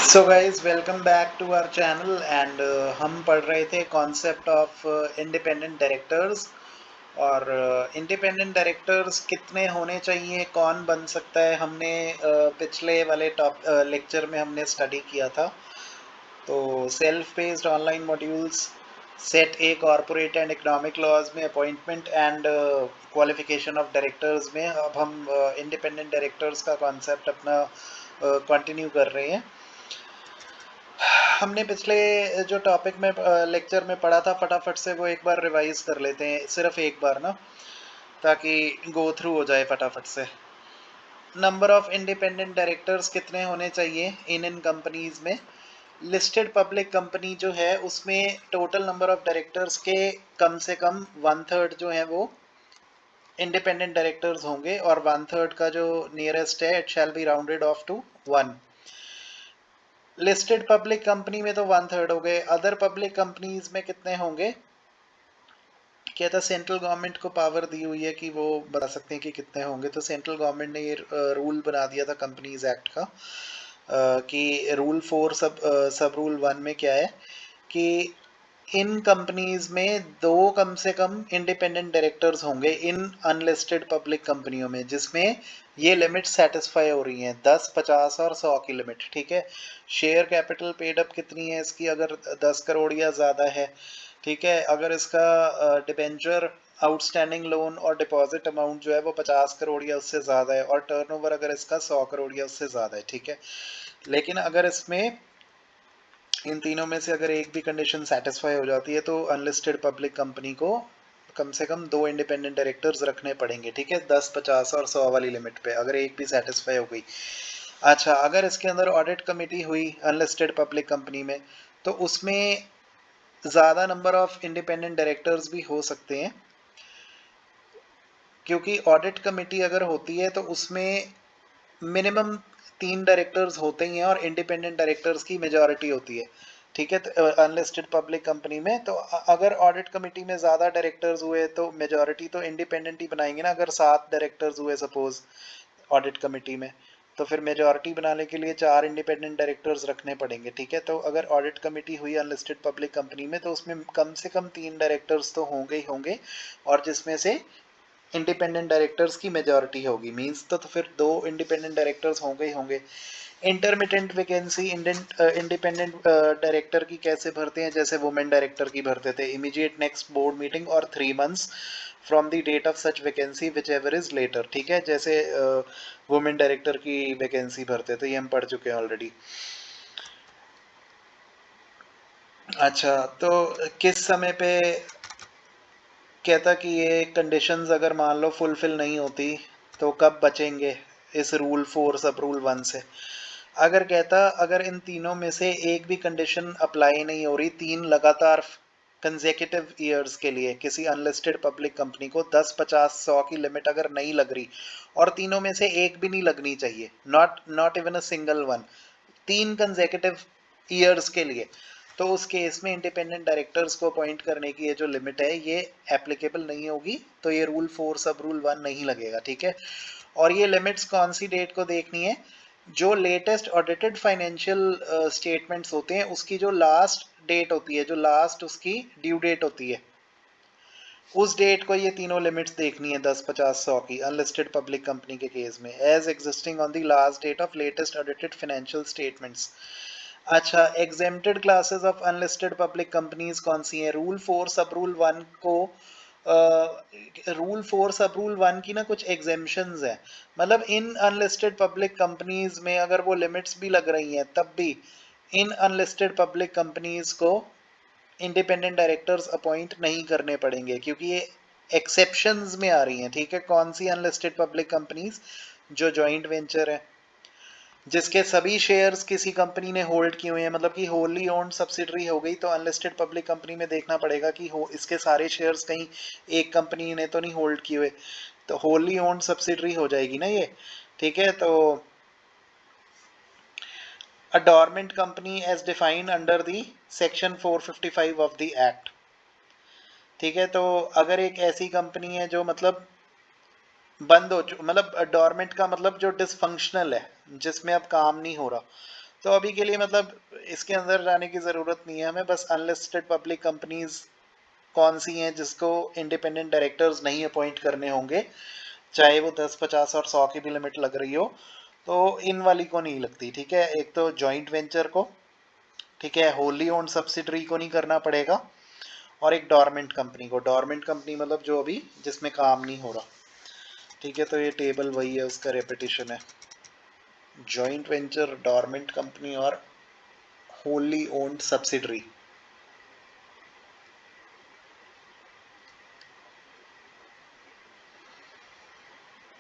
So guys welcome back to our channel and हम पढ़ रहे थे कॉन्सेप्ट ऑफ इंडिपेंडेंट डायरेक्टर्स और इंडिपेंडेंट डायरेक्टर्स कितने होने चाहिए, कौन बन सकता है। हमने पिछले वाले टॉप लेक्चर में हमने स्टडी किया था। तो self based online modules set A corporate and economic laws में appointment and qualification of directors में अब हम इंडिपेंडेंट डायरेक्टर्स का कॉन्सेप्ट अपना कंटिन्यू कर रहे हैं। हमने पिछले जो टॉपिक में लेक्चर में पढ़ा था फटाफट से वो एक बार रिवाइज कर लेते हैं, सिर्फ एक बार ना, ताकि गो थ्रू हो जाए फटाफट से। नंबर ऑफ इंडिपेंडेंट डायरेक्टर्स कितने होने चाहिए इन कंपनीज में। लिस्टेड पब्लिक कंपनी जो है उसमें टोटल नंबर ऑफ डायरेक्टर्स के कम से कम 1/3 जो है वो इंडिपेंडेंट डायरेक्टर्स होंगे और 1/3 का जो नियरेस्ट है it shall be rounded off to 1। Listed public company में तो 1/3 हो गए। अदर पब्लिक कंपनीज में कितने होंगे? क्या था, सेंट्रल गवर्नमेंट को पावर दी हुई है कि वो बता सकते हैं कि कितने होंगे। तो सेंट्रल गवर्नमेंट ने ये रूल बना दिया था कंपनीज एक्ट का कि रूल 4 सब रूल 1 में क्या है कि इन कंपनीज में दो कम से कम इंडिपेंडेंट डायरेक्टर्स होंगे इन अनलिस्टेड पब्लिक कंपनियों में, जिसमें ये लिमिट सेटिस्फाई हो रही हैं 10, 50 और 100 की लिमिट। ठीक है। शेयर कैपिटल पेड अप कितनी है इसकी? अगर 10 करोड़ या ज़्यादा है, ठीक है। अगर इसका डिबेंचर आउटस्टैंडिंग लोन और डिपॉजिट अमाउंट जो है वो 50 करोड़ या उससे ज़्यादा है और टर्नओवर अगर इसका 100 करोड़ या उससे ज़्यादा है, ठीक है। लेकिन अगर इसमें इन तीनों में से अगर एक भी कंडीशन सेटिस्फाई हो जाती है तो अनलिस्टेड पब्लिक कंपनी को कम से कम दो इंडिपेंडेंट डायरेक्टर्स रखने पड़ेंगे, ठीक है। 10, 50 और 100 वाली लिमिट पे अगर एक भी सेटिस्फाई हो गई। अच्छा, अगर इसके अंदर ऑडिट कमेटी हुई अनलिस्टेड पब्लिक कंपनी में तो उसमें ज़्यादा नंबर ऑफ इंडिपेंडेंट डायरेक्टर्स भी हो सकते हैं, क्योंकि ऑडिट कमेटी अगर होती है तो उसमें मिनिमम 3 डायरेक्टर्स होते ही हैं और इंडिपेंडेंट डायरेक्टर्स की मेजॉरिटी होती है, ठीक है। तो अनलिस्टेड पब्लिक कंपनी में तो अगर ऑडिट कमेटी में ज़्यादा डायरेक्टर्स हुए तो मेजॉरिटी तो इंडिपेंडेंट ही बनाएंगे ना। अगर 7 डायरेक्टर्स हुए सपोज ऑडिट कमेटी में, तो फिर मेजॉरिटी बनाने के लिए 4 इंडिपेंडेंट डायरेक्टर्स रखने पड़ेंगे, ठीक है। तो अगर ऑडिट कमेटी हुई अनलिस्टेड पब्लिक कंपनी में तो उसमें कम से कम 3 डायरेक्टर्स तो होंगे ही होंगे और जिसमें से इंडिपेंडेंट डायरेक्टर्स की मेजॉरिटी होगी। मींस तो फिर दो इंडिपेंडेंट डायरेक्टर्स होंगे ही होंगे। इंटरमिटेंट वैकेंसी इंडिपेंडेंट डायरेक्टर की कैसे भरते हैं? जैसे वुमेन डायरेक्टर की भरते थे, इमीडिएट नेक्स्ट बोर्ड मीटिंग और 3 months from the date of such vacancy whichever is later, ठीक है। जैसे वुमेन डायरेक्टर की वैकेंसी भरते थे, ये हम पढ़ चुके हैं ऑलरेडी। अच्छा, तो किस समय पे कहता कि ये कंडीशंस अगर मान लो फुलफिल नहीं होती तो कब बचेंगे इस रूल 4 सब रूल 1 से? अगर कहता अगर इन तीनों में से एक भी कंडीशन अप्लाई नहीं हो रही 3 लगातार कंसेक्यूटिव ईयर्स के लिए, किसी अनलिस्टेड पब्लिक कंपनी को 10, 50, 100 की लिमिट अगर नहीं लग रही और तीनों में से एक भी नहीं लगनी चाहिए, not not even a single one, 3 consecutive years के लिए, तो उस केस में इंडिपेंडेंट डायरेक्टर्स को अपॉइंट करने की ये जो लिमिट है ये एप्लीकेबल नहीं होगी। तो ये रूल 4 सब रूल 1 नहीं लगेगा, ठीक है। और ये लिमिट्स कौन सी डेट को देखनी है? जो लेटेस्ट ऑडिटेड फाइनेंशियल स्टेटमेंट्स होते हैं उसकी जो लास्ट डेट होती है, जो लास्ट उसकी ड्यू डेट होती है, उस डेट को ये तीनों लिमिट्स देखनी है 10, 50, 100 की अनलिस्टेड पब्लिक कंपनी के केस में, as existing on the last date of latest audited financial statements. अच्छा, exempted classes of unlisted public companies कौन सी हैं? रूल 4 सब रूल 1 को रूल 4 सब रूल 1 की ना कुछ एग्जेम्पशंस हैं। मतलब इन अनलिस्टेड पब्लिक कंपनीज में अगर वो लिमिट्स भी लग रही हैं तब भी इन अनलिस्टेड पब्लिक कंपनीज को इंडिपेंडेंट डायरेक्टर्स अपॉइंट नहीं करने पड़ेंगे, क्योंकि ये एक्सेप्शंस में आ रही हैं, ठीक है। कौन सी अनलिस्टेड पब्लिक कंपनीज? जो जॉइंट वेंचर है, जिसके सभी शेयर्स किसी कंपनी ने होल्ड किए हुए हैं, मतलब कि होली ओन्ड सब्सिडरी हो गई, तो अनलिस्टेड पब्लिक कंपनी में देखना पड़ेगा कि हो इसके सारे शेयर्स कहीं एक कंपनी ने तो नहीं होल्ड किए हुए, तो होली ओन्ड सब्सिडरी हो जाएगी ना ये, ठीक है। तो a dormant company as defined under the section 455 of the act, ठीक है। तो अगर एक ऐसी कंपनी है जो मतलब बंद हो मतलब डोरमेंट का मतलब जो डिसफंक्शनल है, जिसमें अब काम नहीं हो रहा, तो अभी के लिए मतलब इसके अंदर जाने की ज़रूरत नहीं है हमें, बस अनलिस्टेड पब्लिक कंपनीज कौन सी हैं जिसको इंडिपेंडेंट डायरेक्टर्स नहीं अपॉइंट करने होंगे, चाहे वो 10, 50 और 100 की भी लिमिट लग रही हो, तो इन वाली को नहीं लगती। ठीक है, एक तो जॉइंट वेंचर को, ठीक है, होली ओन्ड सब्सिडरी को नहीं करना पड़ेगा, और एक डोरमेंट कंपनी को। डोरमेंट कंपनी मतलब जो अभी जिसमें काम नहीं हो रहा। ठीक है, तो ये टेबल वही है, उसका रेपिटेशन है, जॉइंट वेंचर, डोरमेंट कंपनी और होली ओन्ड सब्सिडरी।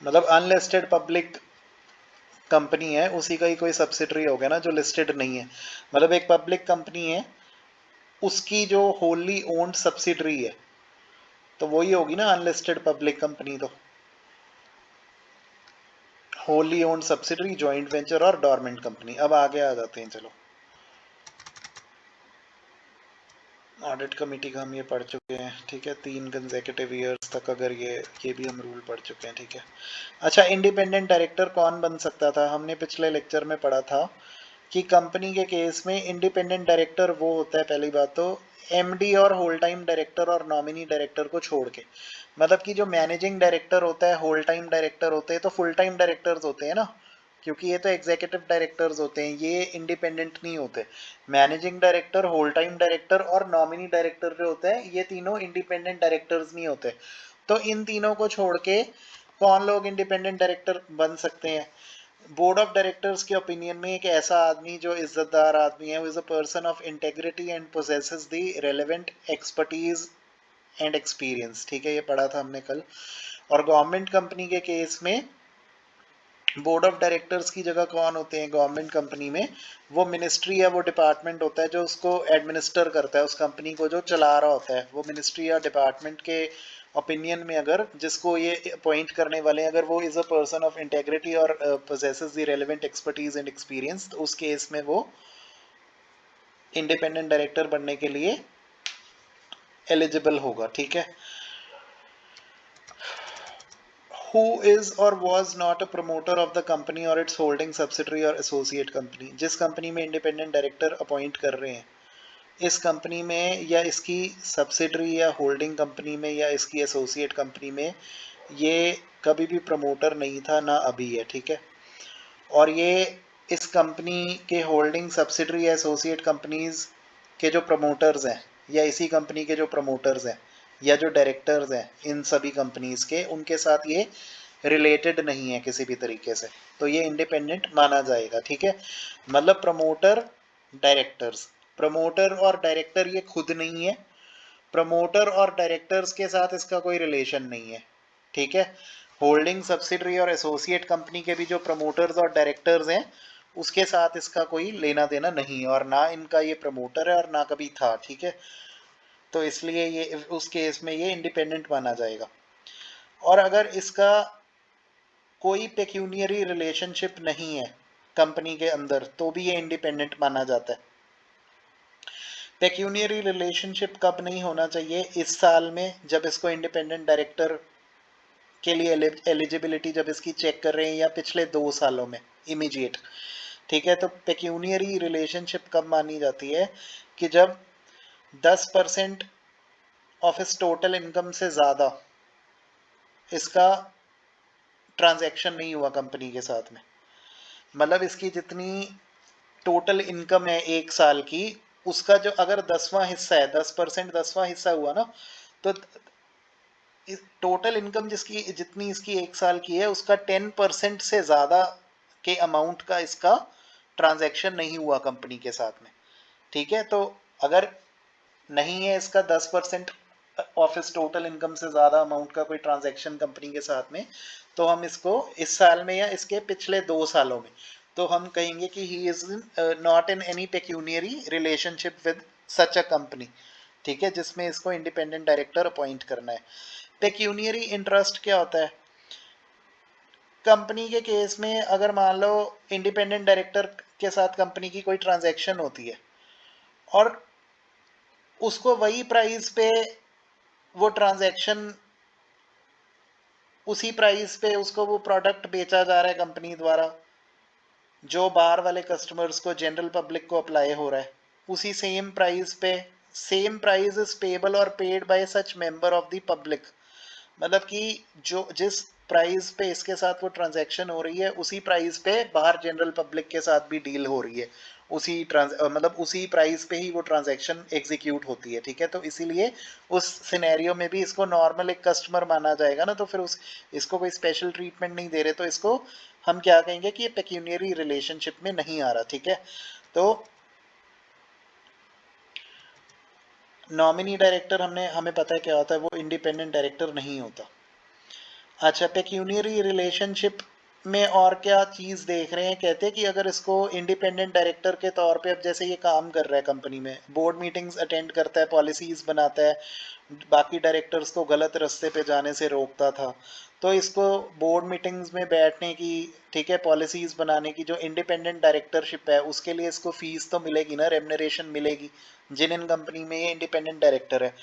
मतलब अनलिस्टेड पब्लिक कंपनी है उसी का ही कोई सब्सिडरी हो गया ना जो लिस्टेड नहीं है। मतलब एक पब्लिक कंपनी है, उसकी जो होली ओन्ड सब्सिडरी है, तो वही होगी ना अनलिस्टेड पब्लिक कंपनी। तो wholly owned subsidiary, joint venture और डोरमेंट कंपनी। अब आगे आ जाते हैं, चलो। ऑडिट कमेटी का हम ये पढ़ चुके हैं, ठीक है, 3 कंसेक्यूटिव ईयर्स तक, अगर ये भी हम रूल पढ़ चुके हैं। ठीक है, अच्छा, इंडिपेंडेंट डायरेक्टर कौन बन सकता था? हमने पिछले लेक्चर में पढ़ा था कि कंपनी के केस में इंडिपेंडेंट डायरेक्टर वो होता है, पहली बात तो एमडी और होल टाइम डायरेक्टर और नॉमिनी डायरेक्टर को छोड़ के। मतलब कि जो मैनेजिंग डायरेक्टर होता है, होल टाइम डायरेक्टर होते हैं, तो फुल टाइम डायरेक्टर्स होते हैं ना, क्योंकि ये तो एग्जीक्यूटिव डायरेक्टर्स होते हैं, ये इंडिपेंडेंट नहीं होते। Managing director, whole time director और नॉमिनी डायरेक्टर जो होते हैं, ये तीनों इंडिपेंडेंट डायरेक्टर्स नहीं होते। तो इन तीनों को छोड़ के कौन लोग इंडिपेंडेंट डायरेक्टर बन सकते हैं? बोर्ड ऑफ डायरेक्टर्स के ओपिनियन में एक ऐसा आदमी जो इज्जतदार आदमी है, is a person of integrity and possesses the relevant expertise and experience. ठीक है, ये पढ़ा था हमने कल। और गवर्नमेंट कंपनी के केस में बोर्ड ऑफ डायरेक्टर्स की जगह कौन होते हैं गवर्नमेंट कंपनी में? वो मिनिस्ट्री या वो डिपार्टमेंट होता है जो उसको एडमिनिस्टर करता है, उस कंपनी को जो चला रहा होता है। वो मिनिस्ट्री या डिपार्टमेंट के ओपिनियन में अगर जिसको ये अपॉइंट करने वाले हैं, अगर वो is a person of integrity और possesses the relevant expertise and experience, तो उस केस में वो इंडिपेंडेंट डायरेक्टर बनने के लिए एलिजिबल होगा। ठीक है, who is or was not a promoter of the company or its holding subsidiary or associate company। जिस कंपनी में इंडिपेंडेंट डायरेक्टर अपॉइंट कर रहे हैं, इस कंपनी में या इसकी सब्सिडरी या होल्डिंग कंपनी में या इसकी एसोसिएट कंपनी में ये कभी भी प्रमोटर नहीं था, ना अभी है। ठीक है, और ये इस कंपनी के होल्डिंग सब्सिडरी या एसोसिएट कंपनीज के जो प्रमोटर्स हैं, या इसी कंपनी के जो प्रमोटर्स हैं या जो डायरेक्टर्स हैं इन सभी कंपनीज के, उनके साथ ये रिलेटेड नहीं है किसी भी तरीके से, तो ये इंडिपेंडेंट माना जाएगा। ठीक है, मतलब प्रमोटर, डायरेक्टर्स, प्रमोटर और डायरेक्टर ये खुद नहीं है, प्रमोटर और डायरेक्टर्स के साथ इसका कोई रिलेशन नहीं है। ठीक है, होल्डिंग सब्सिडरी और एसोसिएट कंपनी के भी जो प्रमोटर्स और डायरेक्टर्स हैं, उसके साथ इसका कोई लेना देना नहीं है, और ना इनका ये प्रमोटर है और ना कभी था। ठीक है, तो इसलिए ये उस केस में ये इंडिपेंडेंट माना जाएगा। और अगर इसका कोई पेक्यूनियरी रिलेशनशिप नहीं है कंपनी के अंदर, तो भी ये इंडिपेंडेंट माना जाता है। पेक्यूनियरी रिलेशनशिप कब नहीं होना चाहिए? इस साल में जब इसको इंडिपेंडेंट डायरेक्टर के लिए एलिजिबिलिटी जब इसकी चेक कर रहे हैं, या पिछले 2 सालों में इमीडिएट। ठीक है, तो पेक्यूनियरी रिलेशनशिप कब मानी जाती है? कि जब 10% ऑफ इस टोटल इनकम से ज़्यादा इसका ट्रांजैक्शन नहीं हुआ कंपनी के साथ में। मतलब इसकी जितनी टोटल इनकम है 1 साल की, उसका जो अगर 10वां हिस्सा है, 10%, 10वां हिस्सा हुआ ना, तो टोटल इनकम जिसकी जितनी इसकी 1 साल की है, उसका 10% से ज़्यादा के अमाउंट का इसका ट्रांजैक्शन नहीं हुआ कंपनी के साथ में। ठीक है, तो अगर नहीं है इसका 10% ऑफ इस टोटल इनकम से ज़्यादा अमाउंट का कोई ट्रांजैक्शन कंपनी के साथ में, तो हम इसको इस साल में या इसके पिछले 2 सालों में, तो हम कहेंगे कि he is not in any pecuniary relationship with such a company. ठीक है, जिसमें इसको इंडिपेंडेंट डायरेक्टर अपॉइंट करना है। पेक्यूनियरी इंटरेस्ट क्या होता है? कंपनी के केस में अगर मान लो इंडिपेंडेंट डायरेक्टर के साथ कंपनी की कोई ट्रांजैक्शन होती है, और उसको वही प्राइस पे वो ट्रांजैक्शन, उसी प्राइस पे उसको वो प्रोडक्ट बेचा जा रहा है कंपनी द्वारा, जो बाहर वाले कस्टमर्स को, जनरल पब्लिक को अप्लाई हो रहा है, उसी सेम प्राइस पे, सेम प्राइस इज पेबल और paid by such member of the public. मतलब कि जो जिस प्राइस पे इसके साथ वो ट्रांजैक्शन हो रही है, उसी प्राइस पे बाहर जनरल पब्लिक के साथ भी डील हो रही है, उसी मतलब उसी प्राइस पे ही वो ट्रांजैक्शन एग्जीक्यूट होती है। ठीक है, तो इसीलिए उस सिनेरियो में भी इसको नॉर्मल एक कस्टमर माना जाएगा ना, तो फिर उस इसको कोई स्पेशल ट्रीटमेंट नहीं दे रहे, तो इसको हम क्या कहेंगे कि ये पेक्यूनियरी रिलेशनशिप में नहीं आ रहा। ठीक है, तो नॉमिनी डायरेक्टर हमें पता है क्या होता है, वो इंडिपेंडेंट डायरेक्टर नहीं होता। अच्छा, पेक्यूनियरी रिलेशनशिप में और क्या चीज देख रहे हैं, कहते हैं कि अगर इसको इंडिपेंडेंट डायरेक्टर के तौर पे, अब जैसे ये काम कर रहा है कंपनी में, बोर्ड मीटिंग्स अटेंड करता है, पॉलिसीज बनाता है, बाकी डायरेक्टर्स को गलत रास्ते पे जाने से रोकता था, तो इसको बोर्ड मीटिंग्स में बैठने की, ठीक है, पॉलिसीज बनाने की जो इंडिपेंडेंट डायरेक्टरशिप है, उसके लिए इसको फीस तो मिलेगी ना, रेम्यूनरेशन मिलेगी, जिन इन कंपनी में ये इंडिपेंडेंट डायरेक्टर है।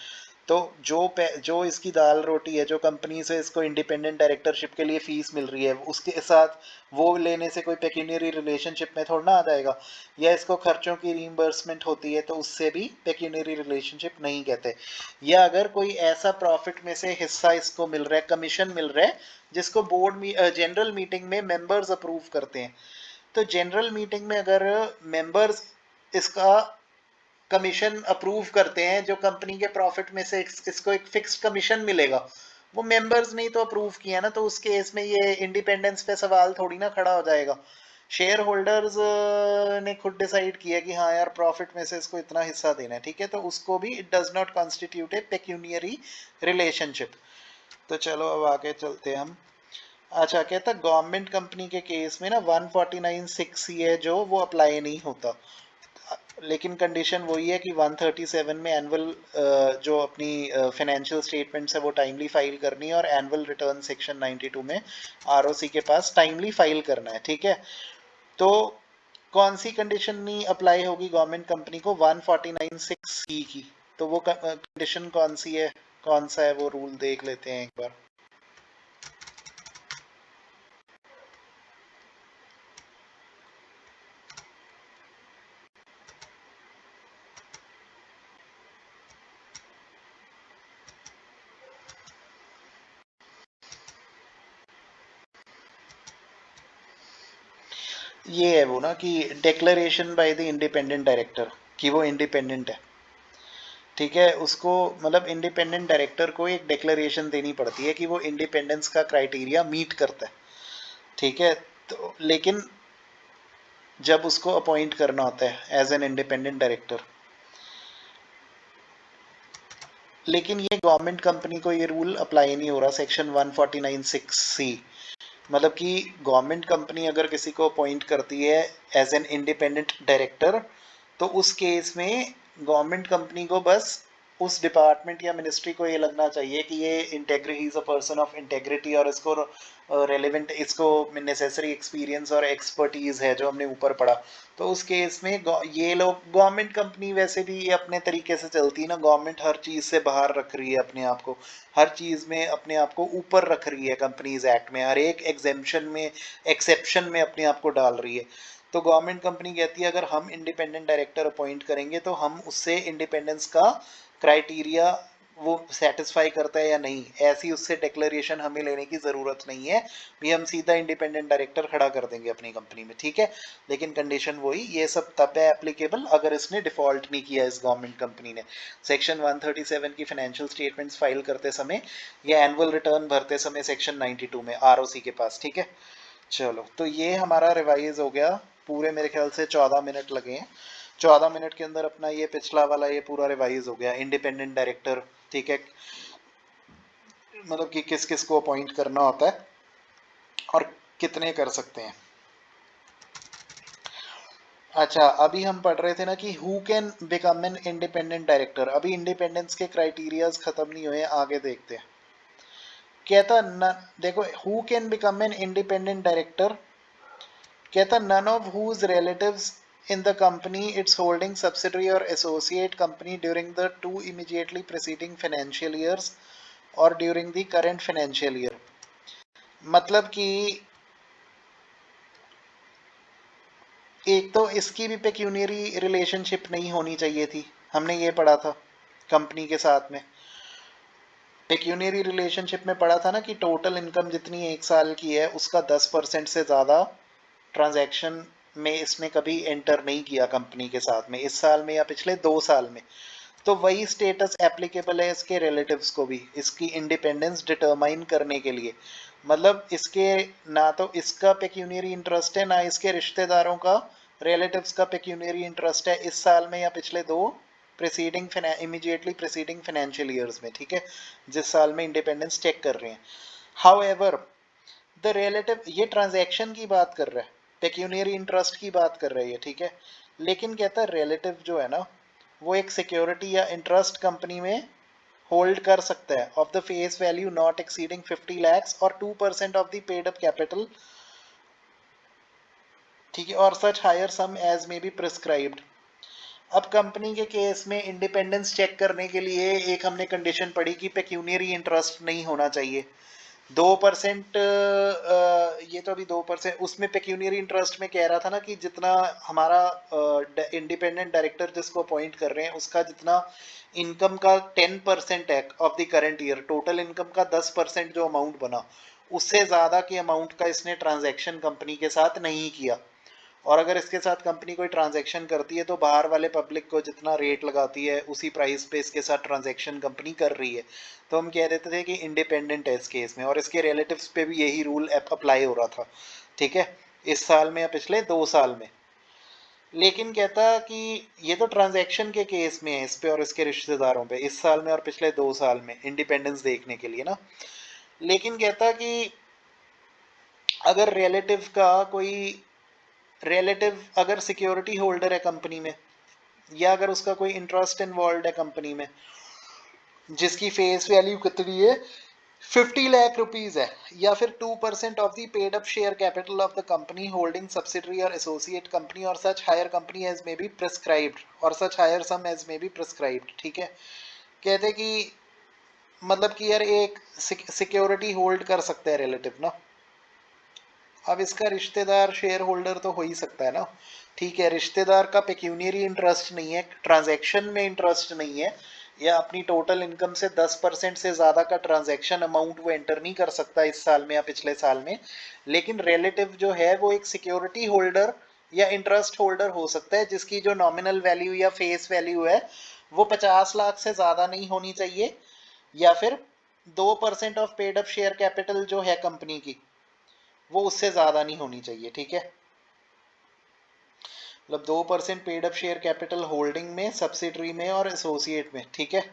तो जो इसकी दाल रोटी है, जो कंपनी से इसको इंडिपेंडेंट डायरेक्टरशिप के लिए फीस मिल रही है, उसके साथ वो लेने से कोई पेक्यूनियरी रिलेशनशिप में थोड़ा ना आ जाएगा, या इसको खर्चों की रीइंबर्समेंट होती है तो उससे भी पेक्यूनियरी रिलेशनशिप नहीं कहते। या अगर कोई ऐसा प्रॉफिट में से हिस्सा इसको मिल रहा है, कमीशन मिल रहा है, जिसको बोर्ड में जनरल मीटिंग में मेंबर्स अप्रूव करते हैं, तो जनरल मीटिंग में अगर मेंबर्स इसका कमीशन अप्रूव करते हैं, जो कंपनी के प्रॉफिट में से इसको एक फिक्स्ड कमीशन मिलेगा, वो मेंबर्स ने तो अप्रूव किया ना, तो उस केस में ये इंडिपेंडेंस पे सवाल थोड़ी ना खड़ा हो जाएगा। शेयर होल्डर्स ने खुद डिसाइड किया कि हाँ यार, प्रॉफिट में से इसको इतना हिस्सा देना है, ठीक है, तो उसको भी it does not constitute a pecuniary relationship. तो चलो अब आगे चलते हैं हम। अच्छा, कहता गवर्नमेंट कंपनी के केस में ना 149(6) है जो, वो अप्लाई नहीं होता, लेकिन कंडीशन वही है कि 137 में एनुअल जो अपनी फाइनेंशियल स्टेटमेंट्स है वो टाइमली फाइल करनी है, और एनुअल रिटर्न सेक्शन 92 में आरओसी के पास टाइमली फाइल करना है। ठीक है, तो कौन सी कंडीशन नहीं अप्लाई होगी गवर्नमेंट कंपनी को 149(6) की, तो वो कंडीशन कौन सी है, कौन सा है वो रूल देख लेते हैं एक बार। ये है वो ना कि declaration by the independent director कि वो इंडिपेंडेंट है। ठीक है, उसको मतलब इंडिपेंडेंट डायरेक्टर को एक डिक्लेरेशन देनी पड़ती है कि वो इंडिपेंडेंस का क्राइटेरिया मीट करता है। ठीक है, तो लेकिन जब उसको अपॉइंट करना होता है एज एन इंडिपेंडेंट डायरेक्टर, लेकिन ये गवर्नमेंट कंपनी को ये रूल अप्लाई नहीं हो रहा, सेक्शन 149(6)(c। मतलब कि गवर्नमेंट कंपनी अगर किसी को अपॉइंट करती है एज एन इंडिपेंडेंट डायरेक्टर, तो उस केस में गवर्नमेंट कंपनी को बस उस डिपार्टमेंट या मिनिस्ट्री को ये लगना चाहिए कि ये integrity, is a person of integrity, और इसको रेलेवेंट, इसको नेसेसरी एक्सपीरियंस और एक्सपर्टीज है जो हमने ऊपर पढ़ा। तो उस केस में ये लोग, गवर्नमेंट कंपनी वैसे भी ये अपने तरीके से चलती है ना, गवर्नमेंट हर चीज़ से बाहर रख रही है अपने आप को, हर चीज़ में अपने आप को ऊपर रख रही है, कंपनीज एक्ट में हर एक एग्जेम्पशन में, एक्सेप्शन में अपने आप को डाल रही है। तो गवर्नमेंट कंपनी कहती है अगर हम इंडिपेंडेंट डायरेक्टर अपॉइंट करेंगे तो हम उससे इंडिपेंडेंस का क्राइटेरिया वो सेटिस्फाई करता है या नहीं, ऐसी उससे डिक्लेरेशन हमें लेने की ज़रूरत नहीं है, भी हम सीधा इंडिपेंडेंट डायरेक्टर खड़ा कर देंगे अपनी कंपनी में। ठीक है, लेकिन कंडीशन वही, ये सब तब है एप्लीकेबल अगर इसने डिफॉल्ट नहीं किया इस गवर्नमेंट कंपनी ने, सेक्शन 137 की फाइनेंशियल स्टेटमेंट्स फाइल करते समय या एनुअल रिटर्न भरते समय सेक्शन 92 में आरओसी के पास। ठीक है, चलो तो ये हमारा रिवाइज हो गया, पूरे मेरे ख्याल से 14 मिनट लगे हैं। 14 मिनट के अंदर अपना ये पिछला वाला ये पूरा रिवाइज हो गया, इंडिपेंडेंट डायरेक्टर, ठीक है, मतलब कि किस किस को अपॉइंट करना होता है और कितने कर सकते हैं। अच्छा, अभी हम पढ़ रहे थे ना कि who can become an independent director, अभी इंडिपेंडेंस के क्राइटेरियाज खत्म नहीं हुए, आगे देखते हैं। कहता न, देखो who can become an independent director, कहता none of whose relatives in the company its holding subsidiary or associate company during the two immediately preceding financial years or during the current financial year। मतलब कि एक तो इसकी भी पेक्यूनियरी relationship नहीं होनी चाहिए थी, हमने ये पढ़ा था कंपनी के साथ में। पेक्यूनियरी रिलेशनशिप में पढ़ा था ना कि टोटल इनकम जितनी एक साल की है उसका 10% से ज़्यादा ट्रांजैक्शन में इसने कभी एंटर नहीं किया कंपनी के साथ में, इस साल में या पिछले 2 साल में। तो वही स्टेटस एप्लीकेबल है इसके रिलेटिव्स को भी, इसकी इंडिपेंडेंस डिटरमाइन करने के लिए। मतलब इसके ना तो इसका पेक्यूनियरी इंटरेस्ट है, ना इसके रिश्तेदारों का, रिलेटिव्स का पेक्यूनियरी इंटरेस्ट है इस साल में या पिछले 2 preceding immediately preceding financial years में, ठीक है, जिस साल में इंडिपेंडेंस चेक कर रहे हैं। हाउएवर द रिलेटिव, ये ट्रांजैक्शन की बात कर रहा है, पेक्यूनियरी इंटरेस्ट की बात कर रहा है ये, ठीक है। लेकिन कहता है रिलेटिव जो है ना वो एक सिक्योरिटी या इंटरेस्ट कंपनी में होल्ड कर सकता है of the face value not exceeding 50 lakhs और 2% of the paid up capital, ठीक है, और सच हायर सम एज में बी प्रिस्क्राइब्ड। अब कंपनी के केस में इंडिपेंडेंस चेक करने के लिए एक हमने कंडीशन पढ़ी कि पेक्यूनियरी इंटरेस्ट नहीं होना चाहिए। 2%, ये तो अभी 2%, उसमें पेक्यूनियरी इंटरेस्ट में कह रहा था ना कि जितना हमारा इंडिपेंडेंट डायरेक्टर जिसको अपॉइंट कर रहे हैं उसका जितना इनकम का 10% है of the current year, total income का 10% जो अमाउंट बना, उससे ज़्यादा के अमाउंट का इसने ट्रांजैक्शन कंपनी के साथ नहीं किया। और अगर इसके साथ कंपनी कोई ट्रांजैक्शन करती है तो बाहर वाले पब्लिक को जितना रेट लगाती है उसी प्राइस पे इसके साथ ट्रांजैक्शन कंपनी कर रही है। तो हम कह देते थे कि इंडिपेंडेंट है इस केस में, और इसके रिलेटिव्स पे भी यही रूल अप्लाई हो रहा था, ठीक है, इस साल में या पिछले 2 साल में। लेकिन कहता कि ये तो ट्रांजैक्शन के केस में है इस पे और इसके रिश्तेदारों पे, इस साल में और पिछले 2 साल में इंडिपेंडेंस देखने के लिए ना। लेकिन कहता कि अगर रिलेटिव का कोई रिलेटिव अगर सिक्योरिटी होल्डर है कंपनी में, या अगर उसका कोई इंटरेस्ट इन्वॉल्व है कंपनी में जिसकी फेस वैल्यू कितनी है 50 लाख रुपीज है, या फिर 2% of the paid up share capital of the company holding subsidiary और एसोसिएट कंपनी और such higher company as may be prescribed और such higher sum as may be prescribed, ठीक है। कहते कि मतलब कि यार एक सिक्योरिटी होल्ड कर सकते हैं रिलेटिव ना, अब इसका रिश्तेदार शेयर होल्डर तो हो ही सकता है ना, ठीक है, रिश्तेदार का पेक्यूनियरी इंटरेस्ट नहीं है, ट्रांजैक्शन में इंटरेस्ट नहीं है, या अपनी टोटल इनकम से 10% से ज़्यादा का ट्रांजैक्शन अमाउंट वो एंटर नहीं कर सकता इस साल में या पिछले साल में। लेकिन रिलेटिव जो है वो एक सिक्योरिटी होल्डर या इंटरेस्ट होल्डर हो सकता है जिसकी जो नॉमिनल वैल्यू या फेस वैल्यू है वो 50 लाख से ज़्यादा नहीं होनी चाहिए, या फिर 2% of paid up share capital जो है कंपनी की वो उससे ज़्यादा नहीं होनी चाहिए, ठीक है। मतलब 2% paid up share capital holding में, सब्सिडरी में और एसोसिएट में, ठीक है,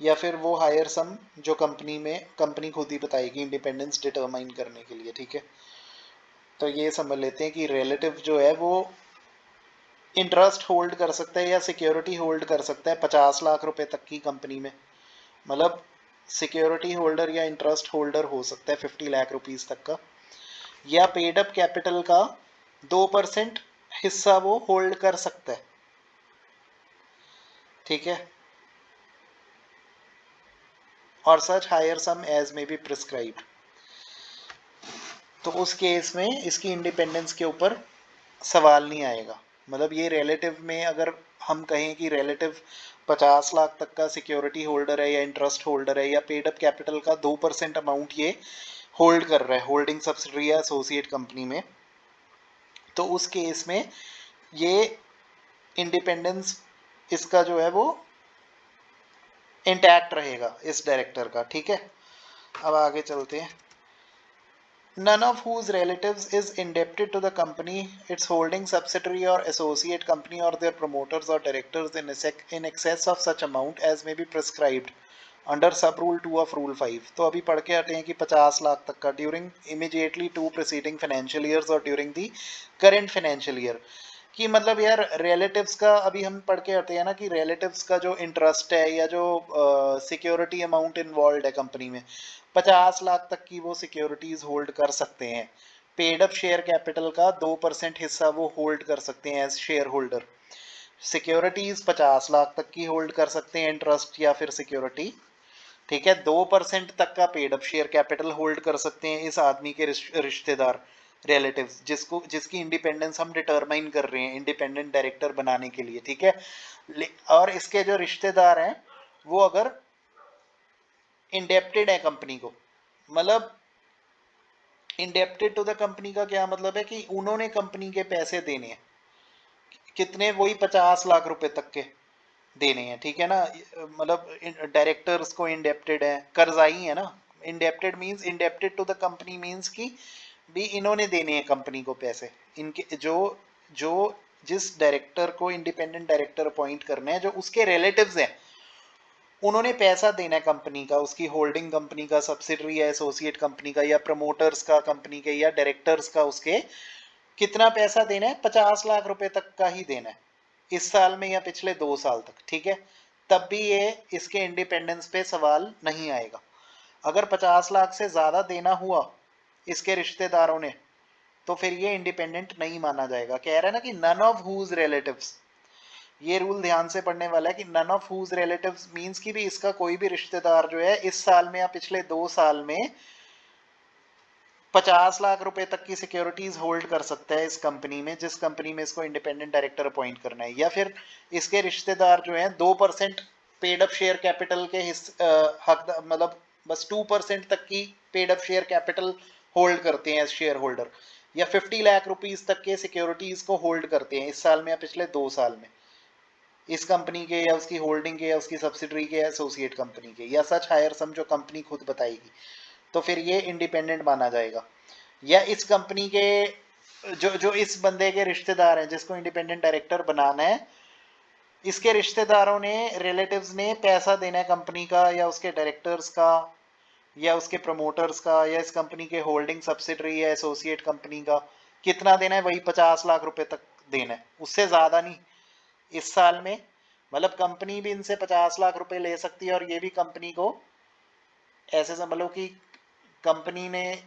या फिर वो हायर सम जो कंपनी में कंपनी खुद ही बताएगी इंडिपेंडेंस डिटरमाइन करने के लिए, ठीक है। तो ये समझ लेते हैं कि रिलेटिव जो है वो इंटरेस्ट होल्ड कर सकता है या सिक्योरिटी होल्ड कर सकता है 50 लाख रुपए तक की कंपनी में, मतलब सिक्योरिटी होल्डर या इंटरेस्ट होल्डर हो सकता है 50 लाख रुपीस तक का, या पेड अप कैपिटल का 2% हिस्सा वो होल्ड कर सकता है, ठीक है, और सच हायर सम एज में बी प्रिस्क्राइब्ड। तो उस केस में इसकी इंडिपेंडेंस के ऊपर सवाल नहीं आएगा। मतलब ये रिलेटिव में अगर हम कहें कि रिलेटिव 50 लाख तक का सिक्योरिटी होल्डर है या इंटरेस्ट होल्डर है या पेड अप कैपिटल का 2% अमाउंट ये होल्ड कर रहा है होल्डिंग सब्सिडरी या एसोसिएट कंपनी में, तो उस केस में ये इंडिपेंडेंस इसका जो है वो इंटैक्ट रहेगा इस डायरेक्टर का, ठीक है। अब आगे चलते हैं। None of whose relatives is indebted to the company, its holding subsidiary or associate company or their promoters or directors in excess of such amount as may be prescribed under sub rule 2 of rule 5। तो अभी पढ़ के आते हैं कि 50 लाख तक का during immediately 2 preceding financial years और during the current financial year, कि मतलब यार रिलेटिव्स का अभी हम पढ़ के आते हैं ना कि रिलेटिव्स का जो इंटरेस्ट है या जो सिक्योरिटी अमाउंट इन्वॉल्व है कंपनी में 50 लाख तक की वो सिक्योरिटीज होल्ड कर सकते हैं, पेड अप शेयर कैपिटल का 2% हिस्सा वो होल्ड कर सकते हैं as shareholder, securities 50 lakh तक की होल्ड कर सकते हैं इंटरेस्ट या फिर सिक्योरिटी, ठीक है, 2% तक का paid up share capital hold कर सकते हैं इस आदमी के रिश्तेदार, रिलेटिव्स, जिसकी इंडिपेंडेंस हम डिटरमाइन कर रहे हैं इंडिपेंडेंट डायरेक्टर बनाने के लिए, ठीक है। और इसके जो रिश्तेदार हैं वो अगर इंडेप्टेड है कंपनी को, मतलब इंडेप्टेड टू द कंपनी का क्या मतलब है कि उन्होंने कंपनी के पैसे देने हैं, कितने, वही 50 लाख रुपए तक के देने हैं, ठीक है ना। मतलब डायरेक्टर्स को इंडेप्टेड है, कर्जाई है ना। Indebted means, indebted to the company means कि भी इन्होंने देने हैं कंपनी को पैसे, इनके जो जो जिस डायरेक्टर को इंडिपेंडेंट डायरेक्टर अपॉइंट करना है, जो उसके रिलेटिव्स हैं, उन्होंने पैसा देना है कंपनी का, उसकी होल्डिंग कंपनी का, सब्सिडरी या एसोसिएट कंपनी का, या प्रमोटर्स का कंपनी के, या डायरेक्टर्स का, उसके कितना पैसा देना है, 50 लाख रुपए तक का ही देना है, इस साल में या पिछले 2 साल तक, ठीक है। तब भी ये इसके इंडिपेंडेंस पे सवाल नहीं आएगा। अगर 50 लाख से ज्यादा देना हुआ इसके रिश्तेदारों ने, तो फिर ये इंडिपेंडेंट नहीं माना जाएगा। कह रहा है ना कि नन ऑफ हुज रिलेटिव्स, ये रूल ध्यान से पढ़ने वाला है कि none of whose relatives means कि भी इसका कोई भी रिश्तेदार जो है इस साल में या पिछले 2 साल में 50 लाख रुपए तक की सिक्योरिटीज होल्ड कर सकता है इस कंपनी में, जिस कंपनी में इसको इंडिपेंडेंट डायरेक्टर अपॉइंट करना है। या फिर इसके रिश्तेदार जो हैं 2% पेड अप शेयर कैपिटल के हक, मतलब बस 2% तक की paid up share capital hold करते हैं शेयर होल्डर, या 50 लाख रुपीज तक के सिक्योरिटीज को होल्ड करते हैं इस साल में या पिछले 2 साल में, इस कंपनी के या उसकी होल्डिंग के या उसकी सब्सिडरी के या एसोसिएट कंपनी के, या सच हायर सम जो कंपनी खुद बताएगी, तो फिर ये इंडिपेंडेंट माना जाएगा। या इस कंपनी के जो जो इस बंदे के रिश्तेदार हैं जिसको इंडिपेंडेंट डायरेक्टर बनाना है, इसके रिश्तेदारों ने, रिलेटिव्स ने पैसा देना है कंपनी का या उसके डायरेक्टर्स का या उसके प्रमोटर्स का या इस कंपनी के होल्डिंग सब्सिडरी या एसोसिएट कंपनी का, कितना देना है, वही 50 लाख रुपए तक देना है, उससे ज्यादा नहीं इस साल में। मतलब कंपनी भी इनसे 50 लाख रुपए ले सकती है, और ये भी कंपनी को ऐसे समझ लो कि कंपनी ने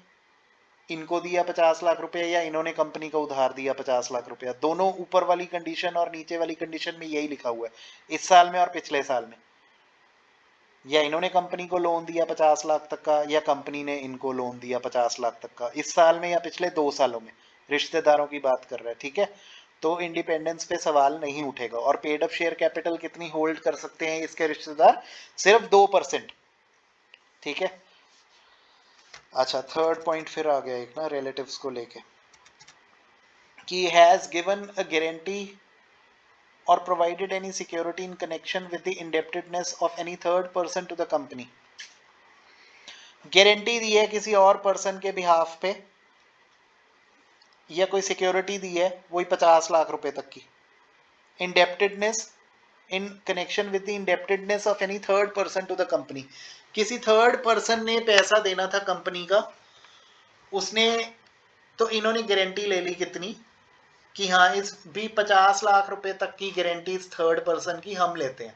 इनको दिया 50 लाख रुपए या इन्होंने कंपनी को उधार दिया 50 लाख रुपया, दोनों ऊपर वाली कंडीशन और नीचे वाली कंडीशन में यही लिखा हुआ है, इस साल में और पिछले साल में। या इन्होंने कंपनी को लोन दिया 50 लाख तक का, या कंपनी ने इनको लोन दिया 50 लाख तक का, इस साल में या पिछले 2 सालों में, रिश्तेदारों की बात कर रहा है, ठीक है। तो इंडिपेंडेंस पे सवाल नहीं उठेगा। और पेड अप शेयर कैपिटल कितनी होल्ड कर सकते हैं इसके रिश्तेदार, सिर्फ 2%, ठीक है। अच्छा, थर्ड पॉइंट फिर आ गया एक ना रिलेटिव्स को लेके, कि has given a guarantee or provided any security in connection with the indebtedness of any third person to the company। Guarantee दी है किसी और पर्सन के बिहाफ पे, या कोई सिक्योरिटी दी है वही 50 लाख रुपए तक की। Indebtedness in connection with the indebtedness of any third person to the company, किसी थर्ड पर्सन ने पैसा देना था कंपनी का, उसने, तो इन्होंने गारंटी ले ली कितनी, कि हाँ इस भी 50 लाख रुपए तक की गारंटी इस थर्ड पर्सन की हम लेते हैं,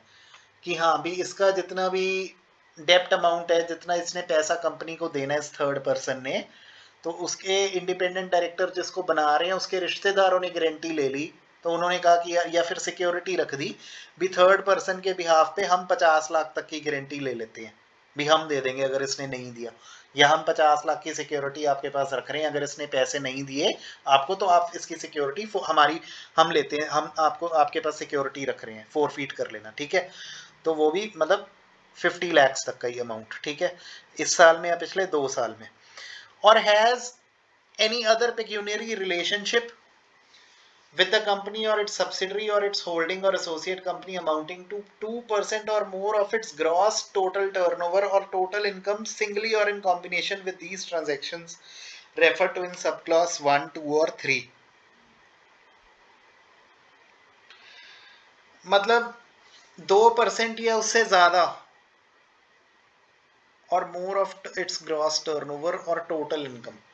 कि हाँ भी इसका जितना भी डेप्ट अमाउंट है, जितना इसने पैसा कंपनी को देना है इस थर्ड पर्सन ने, तो उसके इंडिपेंडेंट डायरेक्टर जिसको बना रहे हैं उसके रिश्तेदारों ने गारंटी ले ली, तो उन्होंने कहा कि या फिर सिक्योरिटी रख दी भी थर्ड पर्सन के बिहाफ पे हम 50 लाख तक की गारंटी ले लेते हैं, भी हम दे देंगे अगर इसने नहीं दिया, या हम 50 लाख की सिक्योरिटी आपके पास रख रहे हैं, अगर इसने पैसे नहीं दिए आपको तो आप इसकी सिक्योरिटी हमारी हम लेते हैं, हम आपको आपके पास सिक्योरिटी रख रहे हैं, फोरफीट कर लेना, ठीक है। तो वो भी मतलब 50 lakhs तक का ही अमाउंट, ठीक है, इस साल में या पिछले 2 साल में। और has any other pecuniary relationship with the company or its subsidiary or its holding or associate company amounting to 2% or more of its gross total turnover or total income singly or in combination with these transactions referred to in subclause 1, 2 or 3। मतलब 2% या उससे ज्यादा और more of its gross turnover और total income,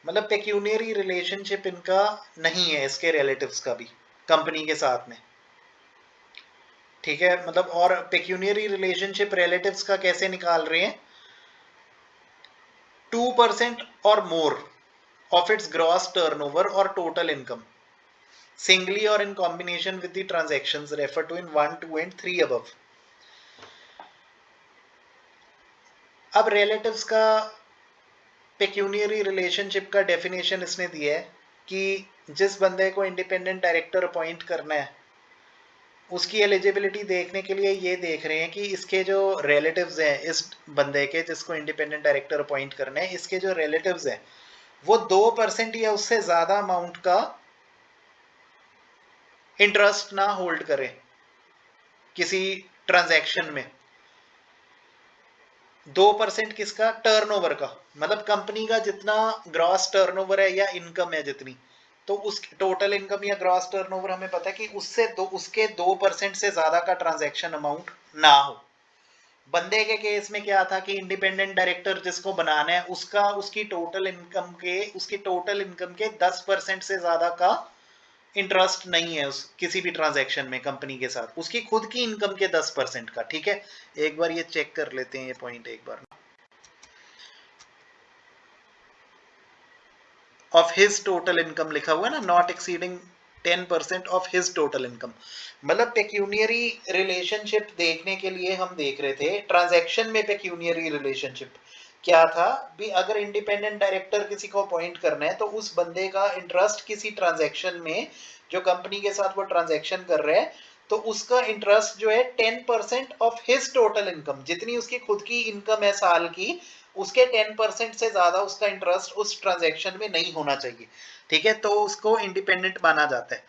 मतलब पेक्यूनियरी relationship इनका नहीं है इसके रिलेटिव्स का भी कंपनी के साथ में, ठीक है। मतलब और पेक्यूनियरी रिलेशनशिप रिलेटिव्स का कैसे निकाल रहे हैं, 2% और more of its gross turnover और टोटल इनकम सिंगली और in combination with the transactions refer to in 1, 2 and 3 above. अब रिलेटिव्स का पेक्यूनियरी रिलेशनशिप का डेफिनेशन इसने दिया है कि जिस बंदे को इंडिपेंडेंट डायरेक्टर अपॉइंट करना है उसकी एलिजिबिलिटी देखने के लिए ये देख रहे हैं कि इसके जो रिलेटिव्स हैं, इस बंदे के जिसको इंडिपेंडेंट डायरेक्टर अपॉइंट करना है, इसके जो रिलेटिव्स हैं वो 2% या उससे ज्यादा अमाउंट का इंटरेस्ट ना होल्ड करें किसी ट्रांजैक्शन में। 2% किसका? टर्नओवर का, मतलब कंपनी का जितना ग्रॉस टर्नओवर है या इनकम है जितनी, तो उस टोटल इनकम या ग्रॉस टर्नओवर हमें पता है कि उसके 2% से ज्यादा का ट्रांजैक्शन अमाउंट ना हो। बंदे के केस में क्या था कि इंडिपेंडेंट डायरेक्टर जिसको बनाना है उसकी टोटल इनकम के 10% से ज्यादा का इंटरेस्ट नहीं है उस किसी भी ट्रांजैक्शन में कंपनी के साथ, उसकी खुद की इनकम के 10% का। ठीक है, एक बार ये चेक कर लेते हैं ये पॉइंट एक बार। ऑफ हिज टोटल इनकम लिखा हुआ है ना, not exceeding 10% of his total income. मतलब पेक्यूनियरी रिलेशनशिप देखने के लिए हम देख रहे थे ट्रांजैक्शन में पेक्यूनियरी रिलेशनशिप क्या था भी, अगर इंडिपेंडेंट डायरेक्टर किसी को अपॉइंट करना है तो उस बंदे का इंटरेस्ट किसी ट्रांजैक्शन में जो कंपनी के साथ वो ट्रांजैक्शन कर रहे हैं तो उसका इंटरेस्ट जो है 10% ऑफ हिज टोटल इनकम, जितनी उसकी खुद की इनकम है साल की उसके 10% से ज्यादा उसका इंटरेस्ट उस ट्रांजैक्शन में नहीं होना चाहिए। ठीक है, तो उसको इंडिपेंडेंट माना जाता है।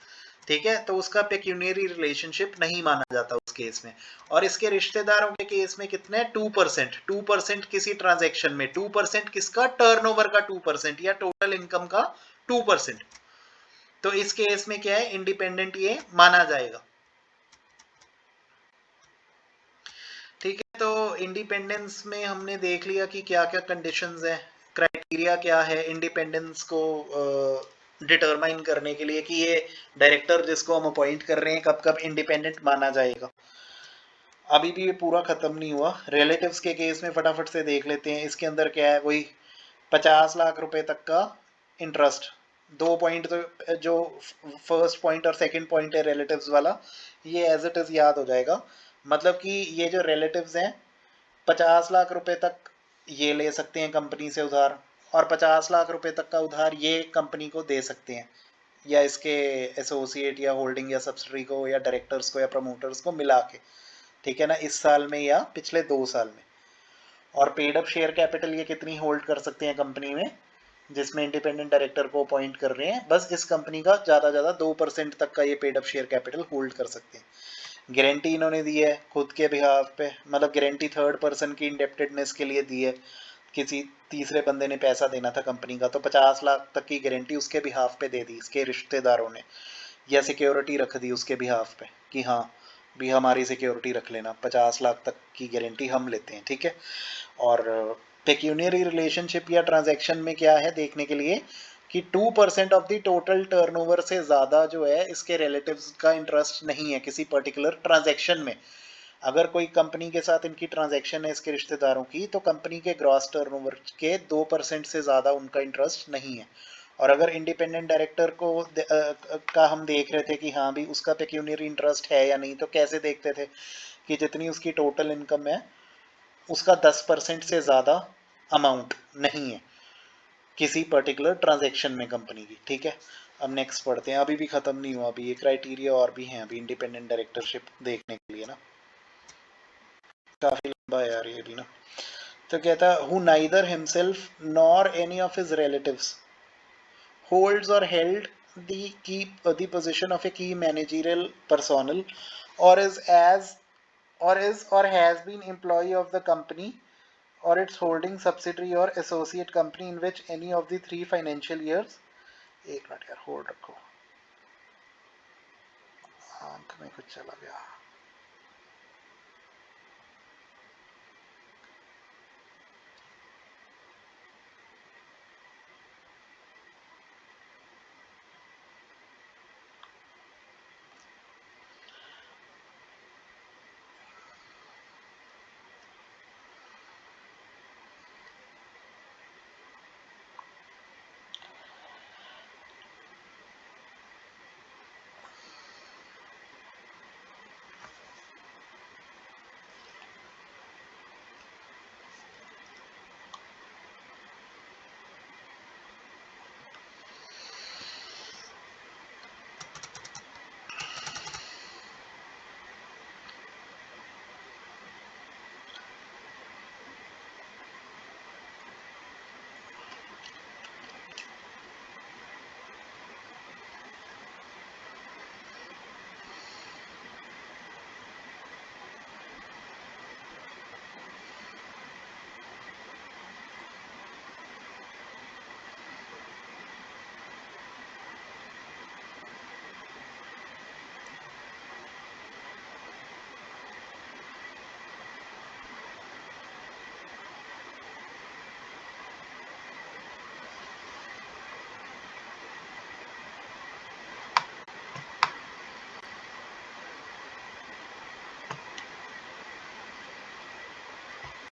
ठीक है, तो उसका पेक्यूनियरी रिलेशनशिप नहीं माना जाता उस केस में। और इसके रिश्तेदारों के केस में कितने? 2% किसी ट्रांजैक्शन में 2% किसका? टर्नओवर का 2% या टोटल इनकम का 2%। तो इस केस में क्या है? इंडिपेंडेंट ये माना जाएगा। ठीक है, तो इंडिपेंडेंस में हमने देख लिया कि क्या क्या कंडीशंस है, क्राइटेरिया क्या है इंडिपेंडेंस को डिटरमाइन करने के लिए कि ये डायरेक्टर जिसको हम अपॉइंट कर रहे हैं कब कब इंडिपेंडेंट माना जाएगा। अभी भी ये पूरा खत्म नहीं हुआ। रिलेटिव्स के केस में फटाफट से देख लेते हैं। इसके अंदर क्या है? वही 50 लाख रुपए तक का इंटरेस्ट। 2 पॉइंट तो जो फर्स्ट पॉइंट और सेकंड पॉइंट है रिलेटिव्स वाला, ये एज इट इज याद हो जाएगा। मतलब कि ये जो रिलेटिव्स हैं 50 लाख रुपए तक ये ले सकते हैं कंपनी से उधार, और 50 लाख रुपए तक का उधार ये कंपनी को दे सकते हैं, या इसके एसोसिएट या होल्डिंग या सब्सिडरी को या डायरेक्टर्स को या प्रमोटर्स को मिला के। ठीक है ना, इस साल में या पिछले 2 साल में। और पेड अप शेयर कैपिटल ये कितनी होल्ड कर सकते हैं कंपनी में जिसमें इंडिपेंडेंट डायरेक्टर को अपॉइंट कर रहे हैं? बस इस कंपनी का ज़्यादा ज़्यादा 2% तक का ये paid up share capital hold कर सकते हैं। गारंटी इन्होंने दी है खुद के बिहाफ पे, मतलब गारंटी थर्ड पर्सन की इंडेप्टेडनेस के लिए दी है। किसी तीसरे बंदे ने पैसा देना था कंपनी का तो 50 लाख तक की गारंटी उसके बिहाफ पे दे दी इसके रिश्तेदारों ने, या सिक्योरिटी रख दी उसके बिहाफ पे कि हाँ भी हमारी सिक्योरिटी रख लेना, 50 लाख तक की गारंटी हम लेते हैं। ठीक है, और पेक्यूनियरी रिलेशनशिप या ट्रांजैक्शन में क्या है देखने के लिए कि 2% ऑफ द टोटल टर्नओवर से ज़्यादा जो है इसके रिलेटिव्स का इंटरेस्ट नहीं है किसी पर्टिकुलर ट्रांजैक्शन में। अगर कोई कंपनी के साथ इनकी ट्रांजैक्शन है इसके रिश्तेदारों की तो कंपनी के ग्रॉस टर्नओवर के 2% से ज़्यादा उनका इंटरेस्ट नहीं है। और अगर इंडिपेंडेंट डायरेक्टर को का हम देख रहे थे कि हाँ भी उसका पेक्यूनियरी इंटरेस्ट है या नहीं, तो कैसे देखते थे कि जितनी उसकी टोटल इनकम है उसका 10% से ज़्यादा अमाउंट नहीं है किसी पर्टिकुलर ट्रांजैक्शन में कंपनी की। ठीक है, अब नेक्स्ट पढ़ते हैं। अभी भी ख़त्म नहीं हुआ, अभी ये क्राइटेरिया और भी हैं अभी इंडिपेंडेंट डायरेक्टरशिप देखने के लिए ना, काफ़ी लंबा है यार ये भी ना। तो कहता है who neither himself nor any of his relatives holds or held the position of a key managerial personnel or is or has been employee of the company or its holding subsidiary or associate company in which any of the 3 financial years। एक minute यार hold रखो, आंख में कुछ चला गया।